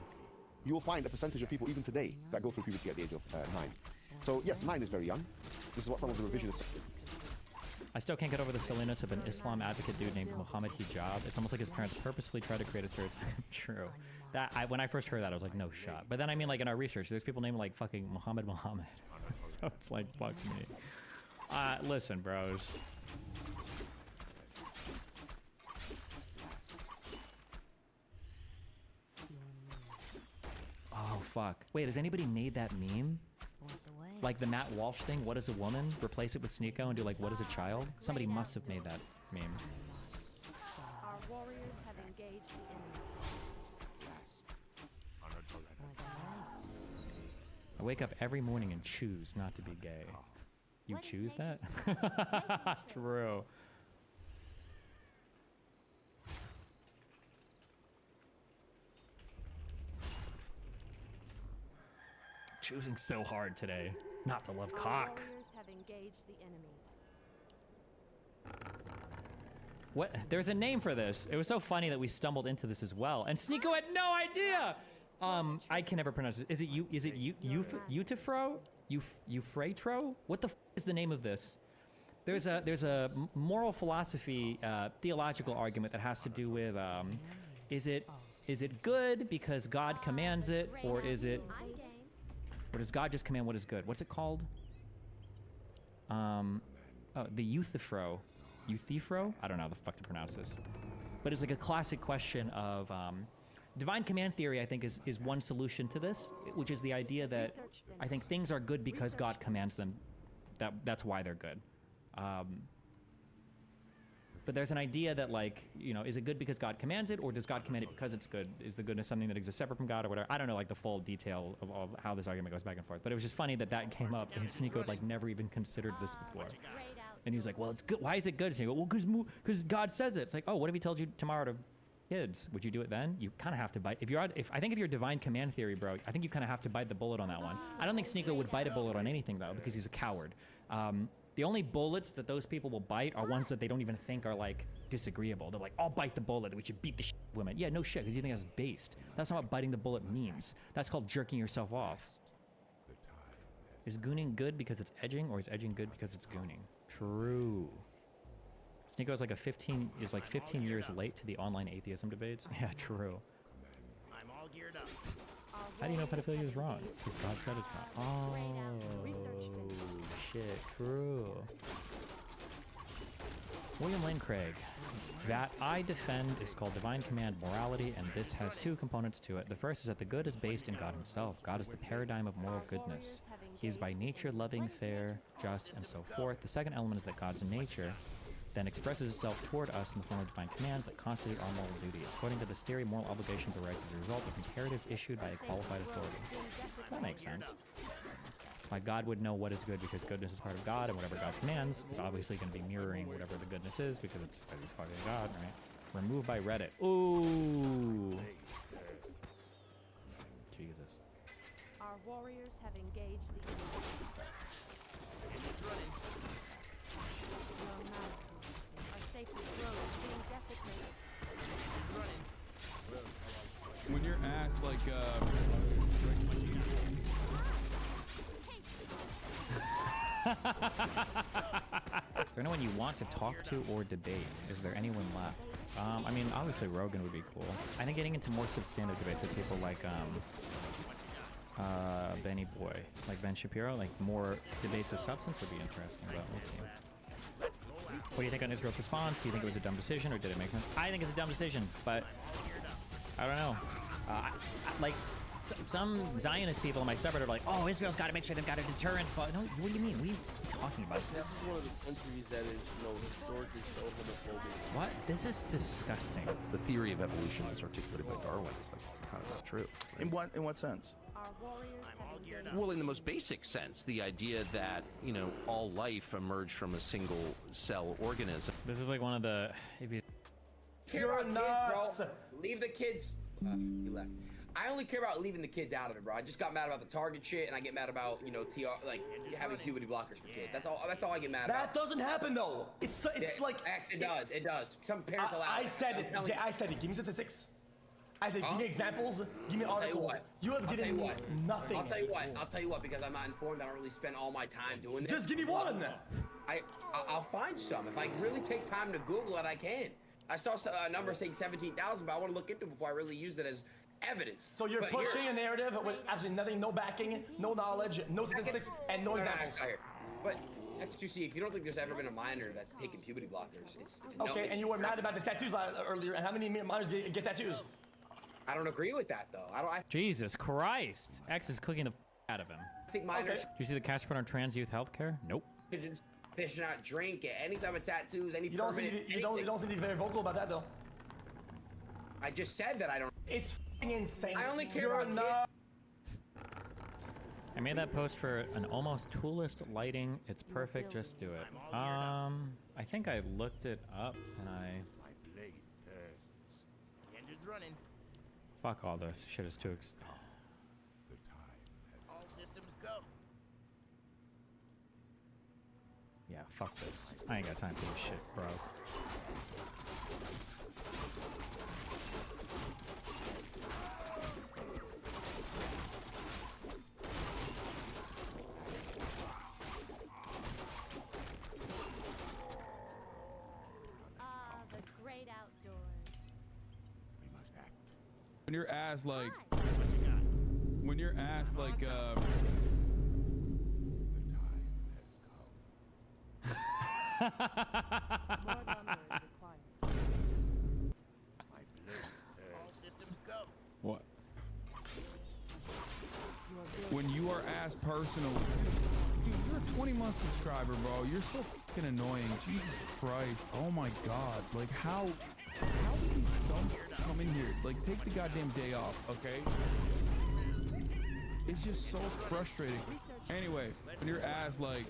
you will find a percentage of people even today that go through puberty at the age of 9. So yes, 9 is very young. This is what some of the revisionists. I still can't get over the silliness of an Islam advocate dude named Muhammad Hijab. It's almost like his parents purposefully tried to create a stereotype. True. When I first heard that, I was like, no shot. But then I mean, like in our research, there's people named like fucking Muhammad. So it's like, fuck me. Listen, bros. Oh, fuck. Wait, has anybody made that meme? Like the Matt Walsh thing, what is a woman? Replace it with Sneeko and do like, what is a child? Somebody must have made that meme. Our warriors have engaged the enemy. I wake up every morning and choose not to be gay. You choose that? True. Choosing so hard today not to love cock. Warriors have engaged the enemy. What? There's a name for this. It was so funny that we stumbled into this as well. And Sneeko had no idea. I can never pronounce it. Is it Eutifro? Euphatro? What the f is the name of this? There's a moral philosophy, theological argument that has to do with is it good because God commands it, or does God just command what is good? What's it called? The Euthyphro. Euthyphro? I don't know how the fuck to pronounce this. But it's like a classic question of divine command theory, I think, is one solution to this, which is the idea that I think things are good because God commands them. That's why they're good. But there's an idea that, like, you know, is it good because God commands it, or does God command it because it's good? Is the goodness something that exists separate from God or whatever? I don't know, like, the full detail of how this argument goes back and forth. But it was just funny that came up, and Sneeko had, like, never even considered this before. And he was like, well, it's good. Why is it good? Sneeko, well, because God says it. It's like, oh, what if he told you tomorrow to kids, would you do it then? You kind of have to bite. If I think if you're divine command theory, bro, I think you kind of have to bite the bullet on that one. I don't think Sneeko would bite a bullet on anything though, because he's a coward. The only bullets that those people will bite are ones that they don't even think are like disagreeable. They're like, I'll bite the bullet. We should beat the shit out of women. Yeah, no shit, because you think that's based. That's not what biting the bullet means. That's called jerking yourself off. Is gooning good because it's edging, or is edging good because it's gooning? True. Sneeko is like 15 years late to the online atheism debates. Yeah, true. I'm all geared up. How do you know pedophilia is wrong? Because God said it's not. Oh, shit, true. William Lane Craig. That I defend is called divine command morality, and this has two components to it. The first is that the good is based in God himself. God is the paradigm of moral goodness. He is by nature loving, fair, just, and so forth. The second element is that God's nature then expresses itself toward us in the form of divine commands that constitute our moral duties. According to this theory, moral obligations arise as a result of imperatives issued by a qualified authority. That makes sense. Like God would know what is good because goodness is part of God, and whatever God commands is obviously going to be mirroring whatever the goodness is because it's fucking God, right? Removed by Reddit. Ooh. Jesus. Our warriors have engaged the enemy. Your mountains are sacred groves being desecrated. When you're asked like Is there anyone you want to talk to or debate? Is there anyone left? I mean, obviously Rogan would be cool. I think getting into more substantive debates with people like Benny Boy, like Ben Shapiro, like more debates of substance would be interesting, but we'll see. What do you think on Israel's response? Do you think it was a dumb decision or did it make sense? I think it's a dumb decision, but I don't know. Like some Zionist people in my suburb are like, oh, Israel's got to make sure they've got a deterrence. But no, what do you mean? What are you talking about? This is one of the countries that is, historically so homophobic. What? This is disgusting. The theory of evolution as articulated by Darwin is like kind of not true. Right? In what sense? Our warriors have engaged. Well, in the most basic sense, the idea that, all life emerged from a single cell organism. This is like one of the, if you Care about kids, bro. Leave the kids. He left. I only care about leaving the kids out of it, bro. I just got mad about the Target shit, and I get mad about, TR, like, having puberty blockers for kids. That's all I get mad about. That doesn't happen though. It's like it does. Some parents allow I it. said it. I said it. Give me statistics. I said, give me examples. Give me articles. You have given me nothing. I'll tell you what. Because I'm not informed. I don't really spend all my time doing this. Just give me one. I'll find some. If I really take time to Google it, I can. I saw a number saying 17,000, but I want to look into it before I really use it as evidence. So you're pushing a narrative with absolutely nothing, no backing, no knowledge, no statistics, and no examples. But that's what you see. If you don't think there's ever been a minor that's taken puberty blockers, it's okay. And you were mad about the tattoos earlier. And how many minors get tattoos? I don't agree with that though. Jesus Christ. X is cooking the out of him. I think minors. Do you see the cash put on trans youth healthcare? Nope. They should not drink, any type of tattoos, any you don't seem to be very vocal about that though. I just said that I don't. It's insane. I only care about kids. I made that post for an almost toolist lighting. It's perfect. Just do it. I think I looked it up and Engine's running. Fuck all this. Shit is too All systems go. Yeah, fuck this. I ain't got time for this shit, bro. The great outdoors. We must act. When you're asked like The time has come. More lumber is required. All systems go. What? When you are asked personally, dude, you're a 20-month subscriber, bro. You're so fucking annoying. Jesus Christ. Oh my God. Like how do these dumb come in here? Like take the goddamn day off, okay? It's just so frustrating. Anyway, when you're asked like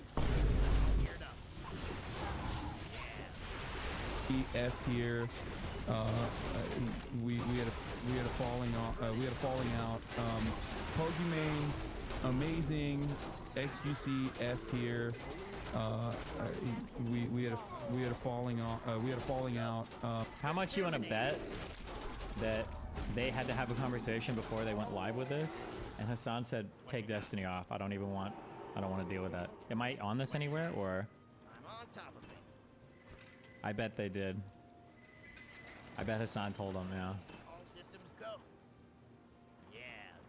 F tier, We had a falling out. Pokimane, amazing. XQC F tier. We had a falling out. How much you want to bet that they had to have a conversation before they went live with this? And Hassan said, "Take Destiny off. I don't want to deal with that." Am I on this anywhere, or? I'm on top of it. I bet they did. I bet Hassan told them, yeah. All systems go. Yeah,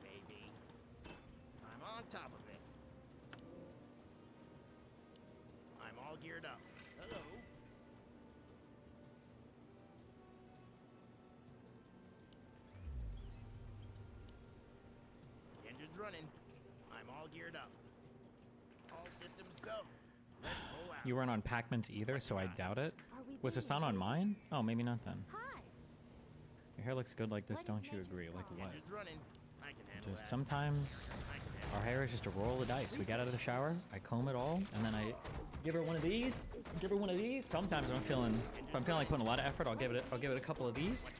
baby. I'm on top of it. I'm all geared up. Hello. The engine's running. I'm all geared up. All systems go. Let's go out. You weren't on Pac-Man's either, so I doubt it. Was Hassan on mine? Oh, maybe not then. Hi. Your hair looks good like this, don't you agree? Like what? Engine's running. I can handle Just that. sometimes our hair is just a roll of dice. We get out of the shower, I comb it all, and then I give her one of these. Give her one of these. Sometimes if I'm feeling like putting a lot of effort, I'll give it a couple of these,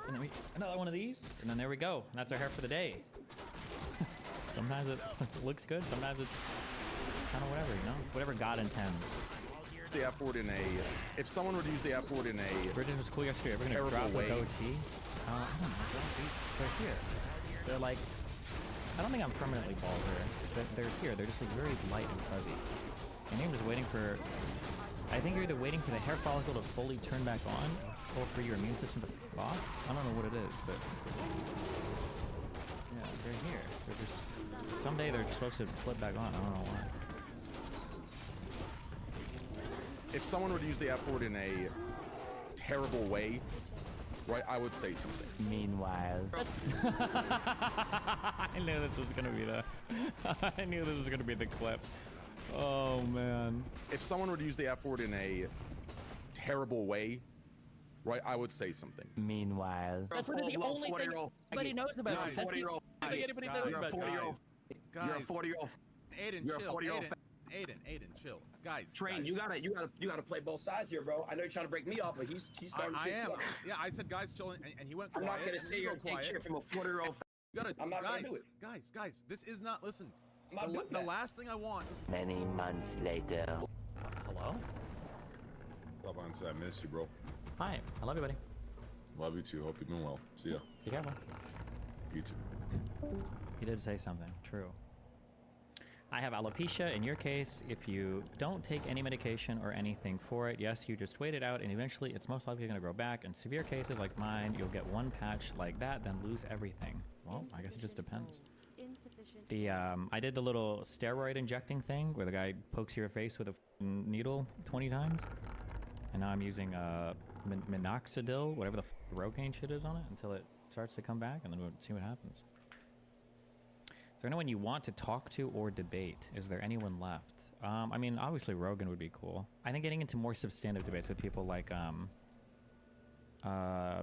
and then another one of these, and then there we go. And that's our hair for the day. Sometimes it looks good. Sometimes it's kind of whatever, you know. It's whatever God intends. The F word in a. If someone were to use the F word in a. Bridges was cool yesterday. We're gonna drop with OT. I don't know. They're here. They're like. I don't think I'm permanently bald here. They're here. They're just like very light and fuzzy. And you're just waiting for. I think you're either waiting for the hair follicle to fully turn back on, or for your immune system to f off. I don't know what it is, but. Yeah, they're here. They're just. Someday they're supposed to flip back on. I don't know why. If someone were to use the F word in a terrible way, right, I would say something. Meanwhile. I knew this was gonna be the. I knew this was gonna be the clip. Oh man. If someone were to use the F word in a terrible way, right, I would say something. Meanwhile. That's the only thing anybody knows about. You're a 40-year-old. You're a 40-year-old. You're a 40-year-old. Aiden, You're a chill. 40-year-old. Aiden, chill. Guys. Train, guys. you gotta play both sides here, bro. I know you're trying to break me off, but he's starting I to am. too. Yeah, I said guys chill, and he went quiet. I'm not gonna sit here and take shit from a 40-year-old. I'm not gonna do it. Guys, this is not. Listen. I'm not doing The that. last thing I want is. Many months later. Hello? Stop on to I miss you, bro. Hi. I love you, buddy. Love you too. Hope you're doing well. See ya. Be careful. You too. He did say something. True. I have alopecia. In your case, if you don't take any medication or anything for it, yes, you just wait it out, and eventually it's most likely going to grow back. In severe cases like mine, you'll get one patch like that, then lose everything. Well, I guess it just depends. The I did the little steroid injecting thing where the guy pokes your face with a needle 20 times, and now I'm using minoxidil, whatever the Rogaine shit is on it, until it starts to come back, and then we'll see what happens. Is there anyone you want to talk to or debate? Is there anyone left? I mean, obviously Rogan would be cool. I think getting into more substantive debates with people like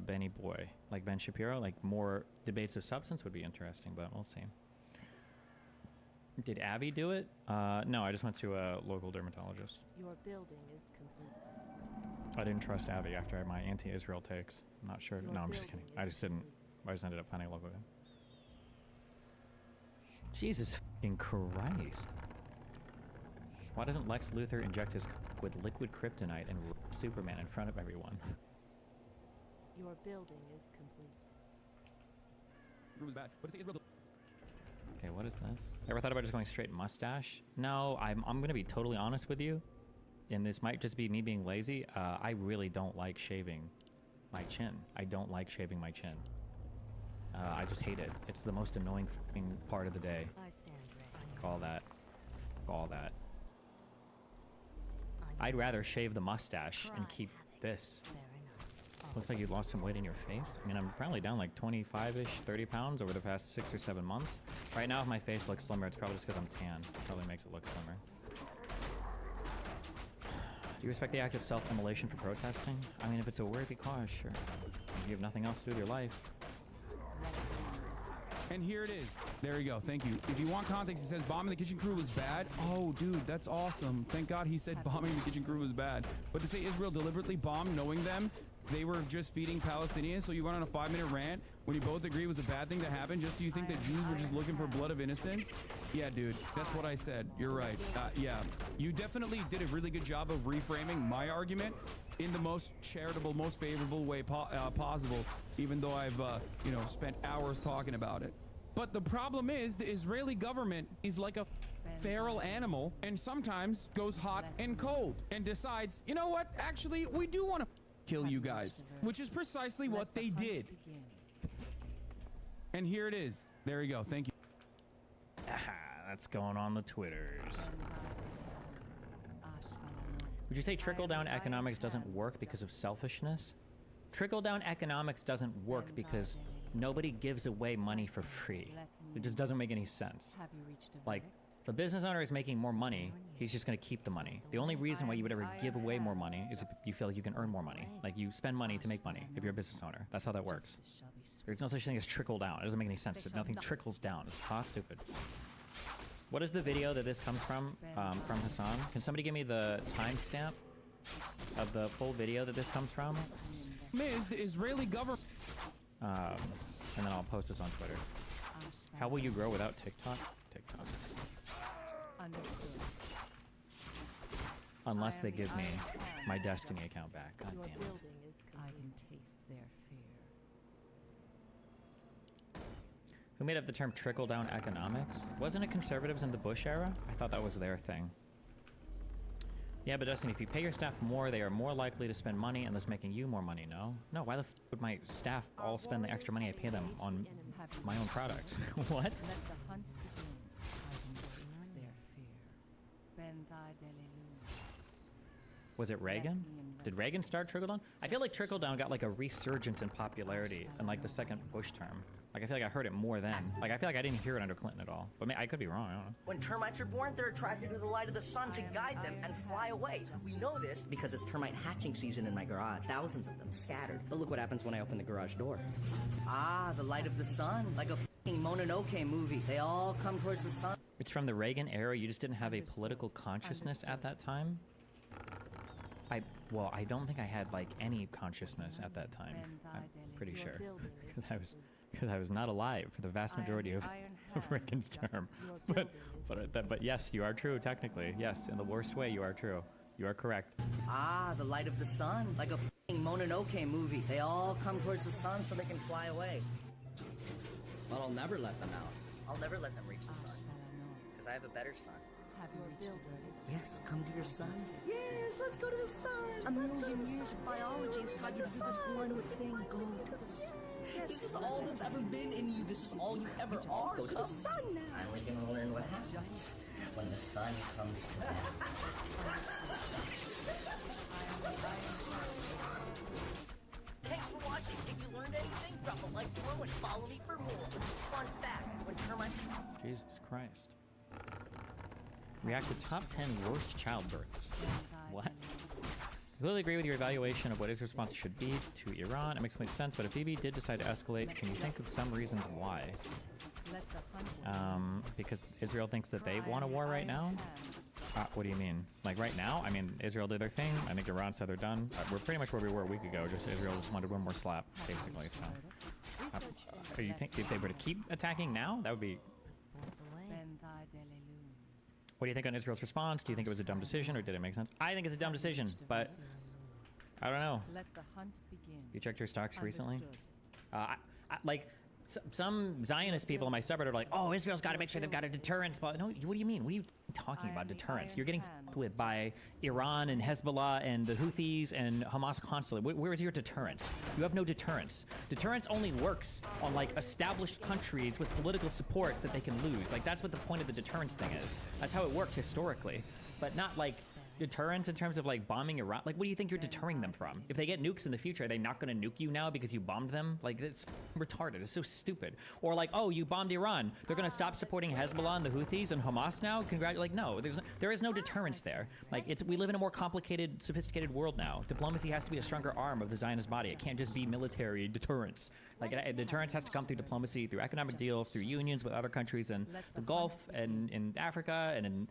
Benny Boy, like Ben Shapiro, like more debates of substance would be interesting, but we'll see. Did Abby do it? No, I just went to a local dermatologist. Your building is complete. I didn't trust Abby after my anti-Israel takes. I'm not sure. No, I'm just kidding. I just didn't. I just ended up finding a local guy. Jesus fucking Christ. Why doesn't Lex Luthor inject his with liquid kryptonite and rip Superman in front of everyone? Your building is complete. Room is bad. What is it? Okay, what is this? Ever thought about just going straight mustache? No, I'm gonna be totally honest with you, and this might just be me being lazy. I really don't like shaving my chin. I don't like shaving my chin. I just hate it. It's the most annoying f***ing part of the day. I stand ready. Call that. All that. I'd rather shave the mustache and keep this. Looks like you lost some weight in your face. I mean, I'm probably down like 25-ish, 30 pounds over the past 6 or 7 months. Right now, if my face looks slimmer, it's probably just because I'm tan. Probably makes it look slimmer. Do you respect the act of self-immolation for protesting? I mean, if it's a worthy cause, sure. If you have nothing else to do with your life. And here it is. There you go. Thank you. If you want context, it says bombing the kitchen crew was bad. Oh, dude, that's awesome. Thank God he said bombing the kitchen crew was bad. But to say Israel deliberately bombed knowing them, they were just feeding Palestinians, so you went on a 5-minute rant when you both agree it was a bad thing to happen just so you think that Jews were just looking for blood of innocence? Yeah, dude, that's what I said. You're right. Yeah, you definitely did a really good job of reframing my argument in the most charitable, most favorable way possible, even though I've, you know, spent hours talking about it. But the problem is the Israeli government is like a feral animal and sometimes goes hot and cold and decides, you know what, actually, we do want to kill you guys, which is precisely what they did. And here it is. There you go. Thank you. That's going on the Twitters. Would you say trickle-down economics doesn't work because of selfishness? Trickle-down economics doesn't work because nobody gives away money for free. It just doesn't make any sense. Like, if a business owner is making more money, he's just going to keep the money. The only reason why you would ever give away more money is if you feel like you can earn more money. Like, you spend money to make money if you're a business owner. That's how that works. There's no such thing as trickle down. It doesn't make any sense. Nothing trickles down. It's stupid. What is the video that this comes from Hassan? Can somebody give me the timestamp of the full video that this comes from? Is the Israeli government... And then I'll post this on Twitter. How will you grow without TikTok? TikTok. Unless they give me my Destiny account back. God damn it. I can taste their fear. Who made up the term trickle-down economics? Wasn't it conservatives in the Bush era? I thought that was their thing. Yeah, but Destiny, if you pay your staff more, they are more likely to spend money and thus making you more money, no? No, why the f would my staff all spend the extra money I pay them on my own products? What? Let the hunt begin. I can taste their fear. Was it Reagan? Did Reagan start trickle-down? I feel like trickle-down got like a resurgence in popularity in like the second Bush term. Like, I feel like I heard it more then. Like, I feel like I didn't hear it under Clinton at all. But I could be wrong, I don't know. When termites are born, they're attracted to the light of the sun to guide them and fly away. We know this because it's termite hatching season in my garage. Thousands of them scattered. But look what happens when I open the garage door. Ah, the light of the sun. Like a f***ing Mononoke movie. They all come towards the sun. It's from the Reagan era. You just didn't have a political consciousness at that time? Well, I don't think I had, like, any consciousness at that time. I'm pretty sure. Because I was not alive for the vast majority of Reagan's term. But yes, you are true, technically. Yes, in the worst way, you are true. You are correct. Ah, the light of the sun. Like a f***ing Mononoke movie. They all come towards the sun so they can fly away. But I'll never let them out. I'll never let them reach the sun. Because I have a better sun. Yes, come to your sun. Yes, let's go to the sun. A million years of biology has taught you to do this one thing. Go to the sun. This is all that's ever been in you. This is all you ever are. Go to the sun now. Finally gonna learn what happens when the sun comes to them. Thanks for watching. If you learned anything, drop a like below and follow me for more. Fun fact, when termites... Jesus Christ. React to top 10 worst childbirths. What? I completely agree with your evaluation of what Israel's response should be to Iran. It makes complete sense, but if Bibi did decide to escalate, can you think of some reasons why? Because Israel thinks that they want a war right now? What do you mean? Like right now? I mean, Israel did their thing. I think Iran said they're done. We're pretty much where we were a week ago. Just Israel just wanted one more slap, basically. So, you think if they were to keep attacking now, that would be... What do you think on Israel's response? Do you think it was a dumb decision, or did it make sense? I think it's a dumb decision, but I don't know. Let the hunt begin. You checked your stocks recently? Like, some Zionist people in my subreddit are like, oh, Israel's got to make sure they've got a deterrence. But no, what do you mean? What are you talking about, deterrence? You're getting f***ed with by Iran and Hezbollah and the Houthis and Hamas constantly. Where is your deterrence? You have no deterrence. Deterrence only works on, like, established countries with political support that they can lose. Like, that's what the point of the deterrence thing is. That's how it works historically. But not, like, deterrence in terms of, like, bombing Iran. Like, what do you think you're deterring them from? If they get nukes in the future, are they not going to nuke you now because you bombed them? Like, it's retarded. It's so stupid. Or like, oh, you bombed Iran. They're going to stop supporting Hezbollah and the Houthis and Hamas now? Like, no, there is no deterrence there. Like, we live in a more complicated, sophisticated world now. Diplomacy has to be a stronger arm of the Zionist body. It can't just be military deterrence. Like, deterrence has to come through diplomacy, through economic deals, through unions with other countries in the Gulf and in Africa and in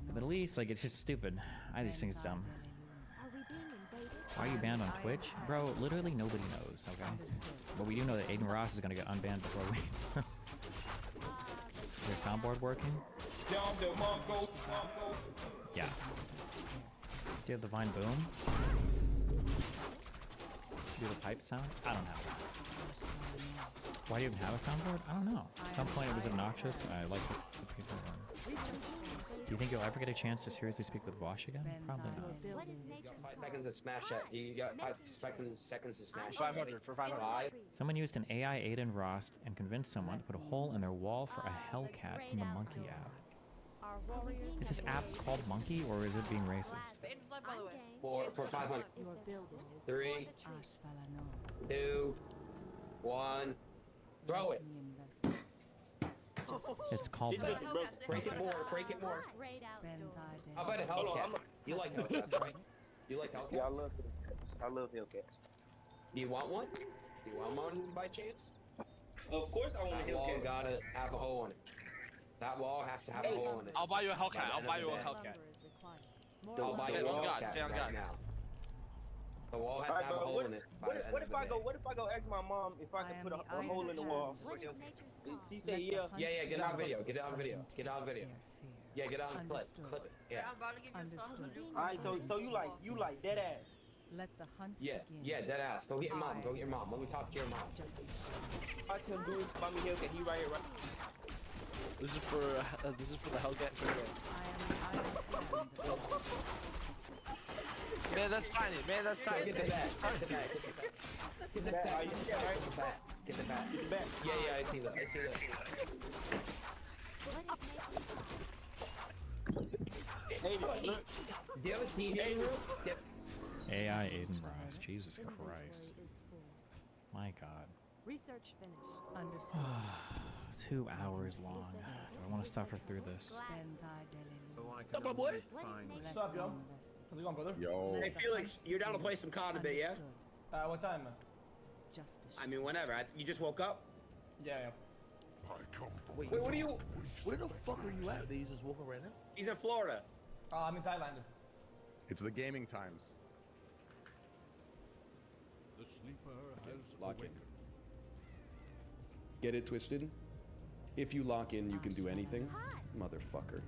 the Middle East. Like, it's just stupid. I just think it's dumb. Why are you banned on Twitch? Bro, literally nobody knows, okay? But we do know that Aiden Ross is gonna get unbanned before we... Is your soundboard working? Yeah. Do you have the Vine Boom? Do the pipe sound? I don't have that. Why do you even have a soundboard? I don't know. At some point it was obnoxious. I like the people. Do you think you'll ever get a chance to seriously speak with Vosh again? Probably not. You got 5 seconds to smash that. You got 5 seconds to smash 500 for 500. Someone used an AI Aiden Rost and convinced someone to put a hole in their wall for a Hellcat in the Monkey app. Is this app called Monkey or is it being racist? For 500. 3, 2, 1. Throw it. It's called that. Break it more. Break it more. How about a Hellcat? You like Hellcats, right? You like Hellcats? Yeah, I love Hellcats. I love Hellcats. Do you want one? Do you want one by chance? Of course I want a That wall Hellcat. gotta have a hole in it. That wall has to have a hole in it. I'll buy you a Hellcat. By the I'll end buy of you the a day. Hellcat. I'll buy you a Say on God. Hellcat Say on right God. now. The wall has Alright, to have a but hole in it. By the end what of if the I day. go? What if I go ask my mom if I can put a hole in the wall? She said yeah. Yeah, get it on video. Get it on video. Get it on video. Yeah, get it on clip. Clip it. Yeah. Alright, so you like dead ass. Let the hunt Yeah, dead ass. Go get your mom. Go get your mom. Let me talk to your mom. I can do it. Buy me Hellcat. He right here, right? This is for the Hellcat. Man, that's tiny. Man, that's tiny. Get the bat. Get the bat. Get the bat. Get the bat. Get the bat. Get the bat. Yeah, I see that. I see that. Hey, look. Do you have a TV in the room? Yep. AI Aiden Ross. Jesus Christ. My God. Research finished. Understood. 2 hours long. Do I want to suffer through this? What's up, my boy? What's up, yo? How's it going, brother? Yo. Hey, Felix, you're down to play some COD a bit, yeah? What time? Justice. I mean, whenever. You just woke up? Yeah. Wait, what are you? Where the fuck are you at? That you just woke up right now? He's in Florida. I'm in Thailand. It's the gaming times. The sleeper has Lock in. awakened. Get it twisted? If you lock in, you can do anything? Motherfucker.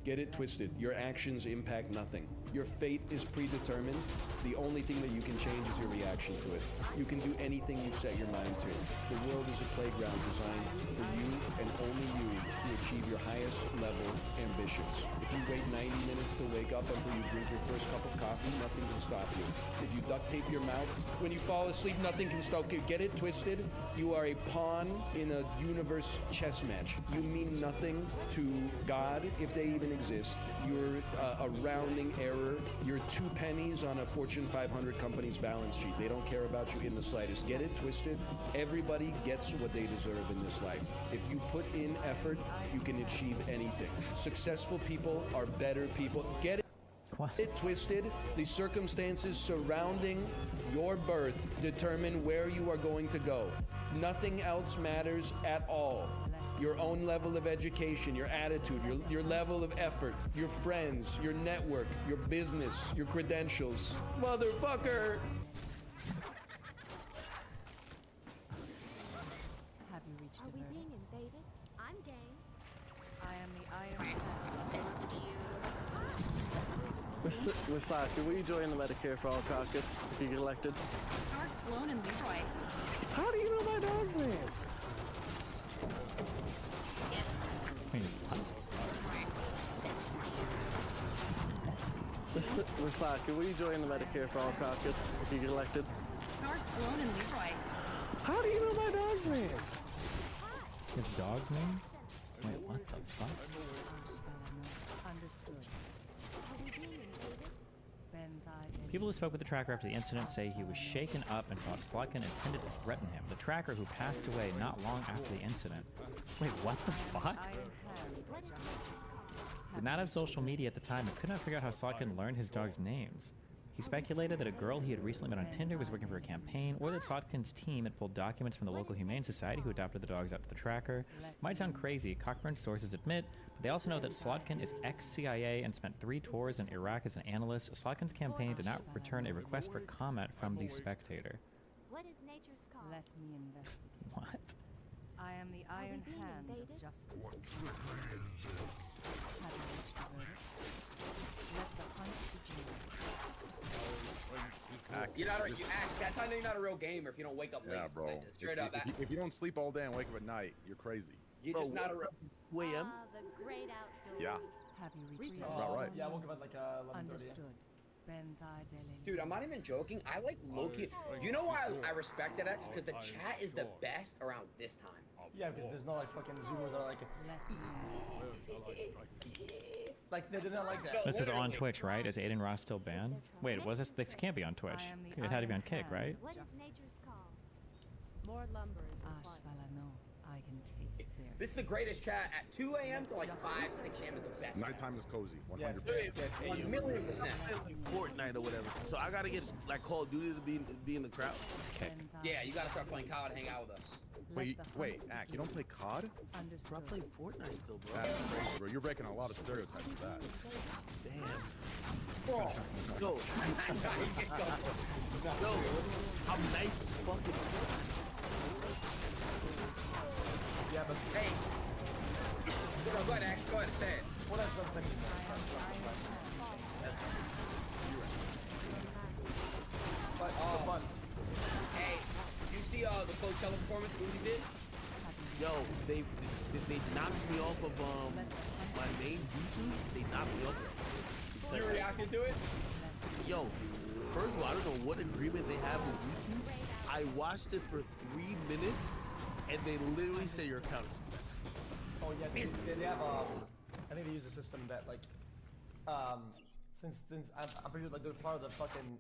Get it twisted. Your actions impact nothing. Your fate is predetermined. The only thing that you can change is your reaction to it. You can do anything you set your mind to. The world is a playground designed for you and only you to achieve your highest level ambitions. If you wait 90 minutes to wake up until you drink your first cup of coffee, nothing can stop you. If you duct tape your mouth when you fall asleep, nothing can stop you. Get it twisted? You are a pawn in a universe chess match. You mean nothing to God, if they even exist. You're a rounding error. You're 2 pennies on a Fortune 500 company's balance sheet. They don't care about you in the slightest. Get it twisted? Everybody gets what they deserve in this life. If you put in effort, you can achieve anything. Successful people are better people. Get it twisted? The circumstances surrounding your birth determine where you are going to go. Nothing else matters at all. Your own level of education, your attitude, your level of effort, your friends, your network, your business, your credentials. Motherfucker! Have you reached Are a we verdict? being invaded? I'm game. I am the Iron Misaki, will you join the Medicare for All caucus if you get elected? Are Sloan and Leroy. How do you know my dog's names? Misaki, will you join the Medicare for All caucus if you get elected? Are Sloan and Leroy. How do you know my dog's names? His dog's name? Wait, what the fuck? Understood. Are we being invaded? People who spoke with the tracker after the incident say he was shaken up and thought Slutkin intended to threaten him. The tracker, who passed away not long after the incident. Wait, what the fuck? Did not have social media at the time and could not figure out how Slutkin learned his dog's names. He speculated that a girl he had recently met on Tinder was working for a campaign, or that Slotkin's team had pulled documents from the local Humane Society who adopted the dogs out to the tracker. Might sound crazy, Cockburn's sources admit, but they also know that Slotkin is ex-CIA and spent 3 tours in Iraq as an analyst. Slotkin's campaign did not return a request for comment from the Spectator. What is nature's call? Let me investigate. What? I am the Iron Hand of Justice. Have you reached a verdict? Let the hunt begin. That's how I know you're not a real gamer if you don't wake up late. Yeah, bro. Straight up. If you don't sleep all day and wake up at night, you're crazy. You're just not a real. William? The great outdoors. Yeah. Have you reached That's about right. Yeah, I woke up at like 11:30. Understood. Dude, I'm not even joking. I like Loki. You know why I respect that, X? Because the chat is the best around this time. Yeah, because there's no like fucking Zoomers that are like they did not like that. This is on Twitch, right? Is Aiden Ross still banned? Wait, was this? This can't be on Twitch. It had to be on Kick, right? What is nature's call? More lumber is required. I can taste there. This is the greatest chat at 2 a.m. to like 5, 6 a.m. is the best. Nighttime is cozy, 100%. Hey, 1,000,000%. Fortnite or whatever. So I gotta get like Call of Duty to be in the crowd. Kick. Yeah, you gotta start playing COD and hang out with us. Wait, Ack, you don't play COD? Bro, I play Fortnite still, bro. That's crazy, bro. You're breaking a lot of stereotypes with that. Damn. Bro, yo, I'm nice as fucking. Yeah, but hey, go ahead, Ax. Go ahead, say it. What else does But fun. Hey, you see the Coachella performance Uzi did? Yo, they knocked me off of my main YouTube. They knocked me off of it. You reacted to it? Yo, first of all, I don't know what agreement they have with YouTube. I watched it for 3 minutes, and they literally say your account is suspended. Oh yeah, they have I think they use a system that like since I'm pretty sure like they're part of the fucking